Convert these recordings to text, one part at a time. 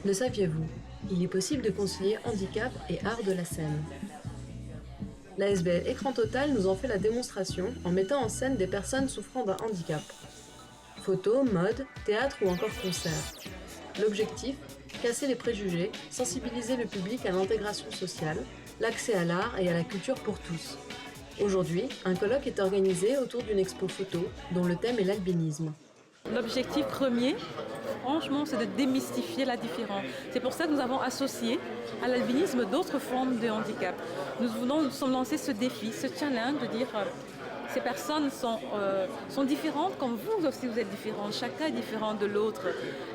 Le saviez-vous? Il est possible de concilier handicap et art de la scène. L'ASBL Écran Total nous en fait la démonstration en mettant en scène des personnes souffrant d'un handicap. Photos, mode, théâtre ou encore concert. L'objectif, casser les préjugés, sensibiliser le public à l'intégration sociale, l'accès à l'art et à la culture pour tous. Aujourd'hui, un colloque est organisé autour d'une expo photo dont le thème est l'albinisme. L'objectif premier, franchement, c'est de démystifier la différence. C'est pour ça que nous avons associé à l'albinisme d'autres formes de handicap. Nous sommes lancés ce défi, ce challenge de dire ces personnes sont différentes comme vous aussi vous êtes différents. Chacun est différent de l'autre.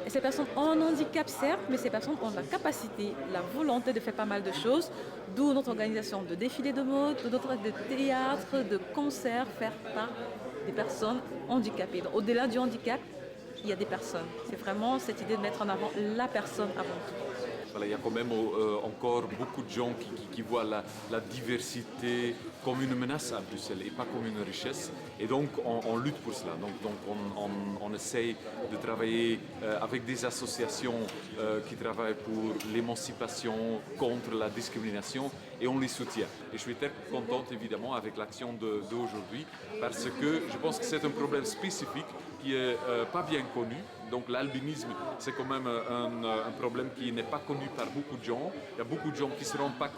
Et ces personnes ont un handicap certes, mais ces personnes ont la capacité, la volonté de faire pas mal de choses. D'où notre organisation de défilés de mode, de théâtre, de concerts, faire part des personnes handicapées. Donc, au-delà du handicap, il y a des personnes. C'est vraiment cette idée de mettre en avant la personne avant tout. Voilà, il y a quand même encore beaucoup de gens qui voient la diversité comme une menace à Bruxelles et pas comme une richesse. Et donc on lutte pour cela. Donc on essaye de travailler avec des associations qui travaillent pour l'émancipation, contre la discrimination et on les soutient. Et je suis très contente évidemment avec l'action d'aujourd'hui parce que je pense que c'est un problème spécifique qui est pas bien connu. Donc l'albinisme, c'est quand même un problème qui n'est pas connu par beaucoup de gens. Il y a beaucoup de gens qui ne se rendent pas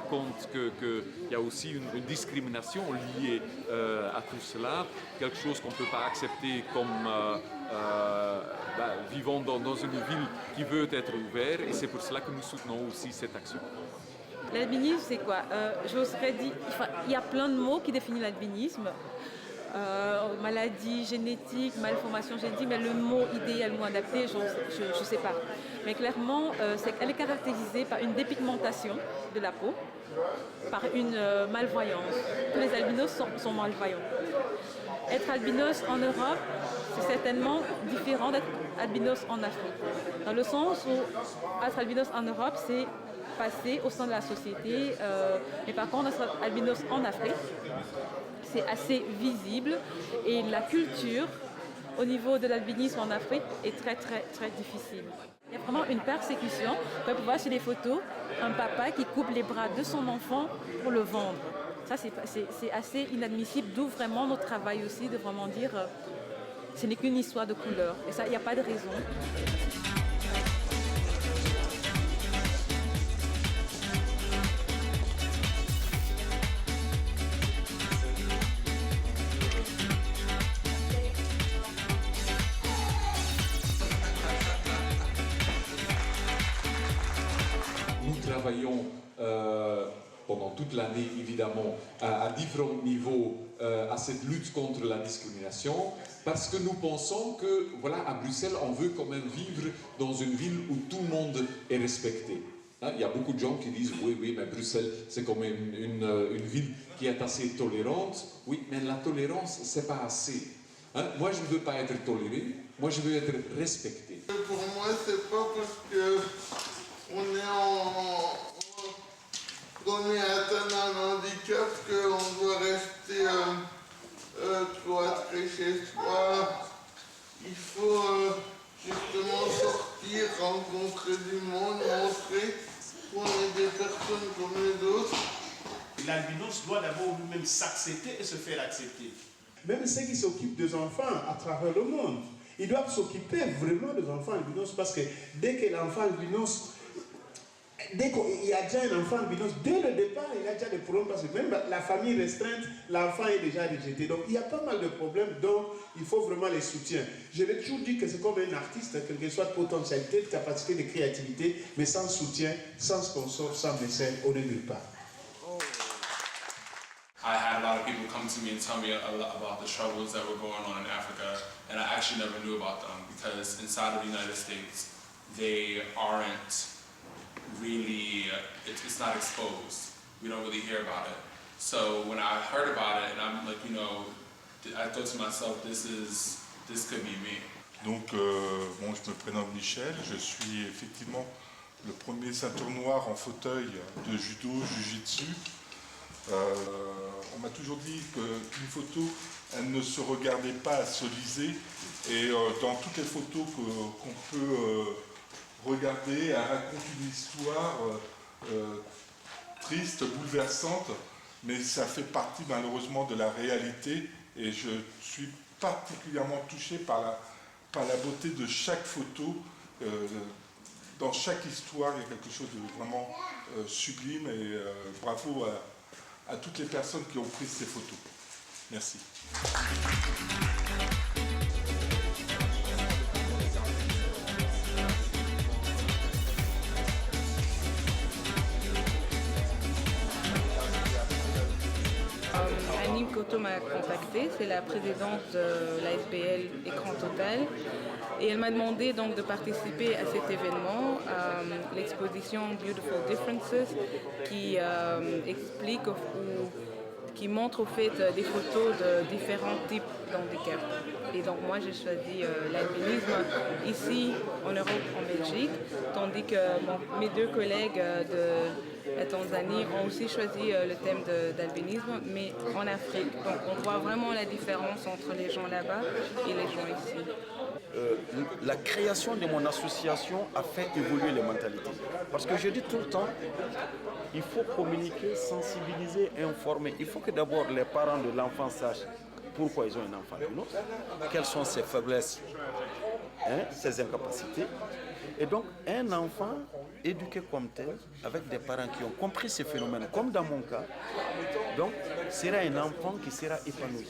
compte, qu'il y a aussi une discrimination liée à tout cela, quelque chose qu'on ne peut pas accepter comme vivant dans une ville qui veut être ouverte. Et c'est pour cela que nous soutenons aussi cette action. L'albinisme, c'est quoi? J'oserais dire, il y a plein de mots qui définissent l'albinisme. Maladie génétique, malformation génétique, mais le mot idéalement adapté, je ne sais pas. Mais clairement, elle est caractérisée par une dépigmentation de la peau, par une malvoyance. Tous les albinos sont malvoyants. Être albinos en Europe, c'est certainement différent d'être albinos en Afrique. Dans le sens où être albinos en Europe, c'est passer au sein de la société, mais par contre, être albinos en Afrique, c'est assez visible et la culture au niveau de l'albinisme en Afrique est très très très difficile. Il y a vraiment une persécution. Vous pouvez voir sur les photos un papa qui coupe les bras de son enfant pour le vendre. Ça c'est assez inadmissible, d'où vraiment notre travail aussi de vraiment dire ce n'est qu'une histoire de couleur et ça il n'y a pas de raison. Nous travaillons pendant toute l'année, évidemment, à différents niveaux à cette lutte contre la discrimination, parce que nous pensons que, voilà, à Bruxelles, on veut quand même vivre dans une ville où tout le monde est respecté. Hein, il y a beaucoup de gens qui disent « Oui, mais Bruxelles, c'est comme une ville qui est assez tolérante. » Oui, mais la tolérance, c'est pas assez. Hein, moi, je ne veux pas être toléré, moi, je veux être respecté. Pour moi, c'est pas parce que on est atteint d'un handicap qu'on doit rester cloîtré chez soi. Il faut justement sortir, rencontrer du monde, montrer qu'on est des personnes comme les autres. L'albinos doit d'abord lui-même s'accepter et se faire accepter. Même ceux qui s'occupent des enfants à travers le monde, ils doivent s'occuper vraiment des enfants albinos parce que dès que l'enfant albinos, dès qu'il y a déjà un enfant albinos, dès le départ, il y a déjà des problèmes parce que même la famille restreinte, l'enfant est déjà rejeté. Donc il y a pas mal de problèmes dont il faut vraiment les soutiens. Je l'ai toujours dit que c'est comme un artiste, quelle que soit de potentialité, de capacité, de créativité, mais sans soutien, sans sponsor, sans mécène, on n'est nulle part. I had a lot of people come to me and tell me a lot about the struggles that were going on in Africa, and I actually never knew about them because inside of the United States, they aren't really, it's not exposed. We don't really hear about it. So when I heard about it, and I'm like, I thought to myself, this could be me. Donc, je me prénomme Michel, je suis effectivement le premier ceinture noire en fauteuil de judo, jiu-jitsu. On m'a toujours dit qu'une photo elles ne se regardaient pas, elles se lisaient. Et dans toutes les photos qu'on peut regarder, elles racontent une histoire triste, bouleversante, mais ça fait partie malheureusement de la réalité. Et je suis particulièrement touché par la beauté de chaque photo. Dans chaque histoire, il y a quelque chose de vraiment sublime. Et bravo à toutes les personnes qui ont pris ces photos. Merci. Annie Koto m'a contactée, c'est la présidente de l'ASBL Écran Total, et elle m'a demandé donc de participer à cet événement, l'exposition Beautiful Differences, qui explique ou qui montre au fait des photos de différents types d'handicap. Et donc moi j'ai choisi l'albinisme ici en Europe, en Belgique, tandis que mes deux collègues de la Tanzanie ont aussi choisi le thème d'albinisme, mais en Afrique. Donc on voit vraiment la différence entre les gens là-bas et les gens ici. La création de mon association a fait évoluer les mentalités. Parce que je dis tout le temps, il faut communiquer, sensibiliser, informer. Il faut que d'abord les parents de l'enfant sachent pourquoi ils ont un enfant albinos, quelles sont ses faiblesses, ses incapacités. Et donc, un enfant éduqué comme tel, avec des parents qui ont compris ces phénomènes, comme dans mon cas, donc, sera un enfant qui sera épanoui.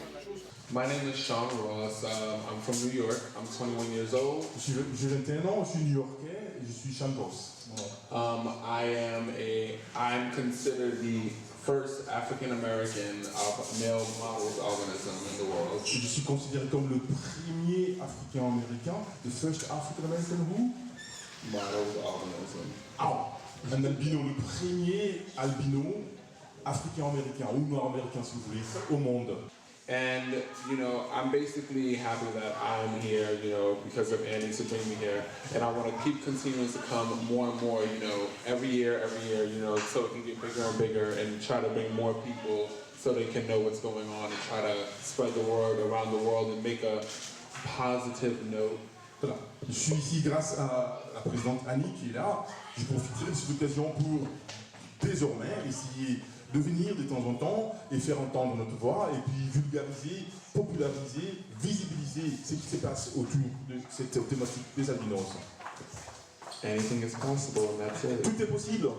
My name is Sean Ross. I'm from New York. I'm 21 years old. J'ai 21 ans, je suis new-yorkais et je suis Sean Ross. I'm considered the first African American male models organism in the world. Je suis considéré comme le premier Africain-américain, the first African-American who? Models organism. Un albino, le premier albino africain-américain ou noir-américain si vous voulez, au monde. And, I'm basically happy that I'm here, because of Annie to bring me here. And I want to keep continuing to come more and more, every year, so it can get bigger and bigger and try to bring more people so they can know what's going on and try to spread the word around the world and make a positive note. Voilà. Je suis ici grâce à la présidente Annie qui est là. Je profiterai de cette occasion pour désormais essayer de venir de temps en temps et faire entendre notre voix et puis vulgariser, populariser, visibiliser ce qui se passe autour de cette thématique des albinos. Anything is possible and that's it. Tout est possible.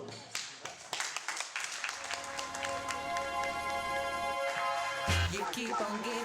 You keep on getting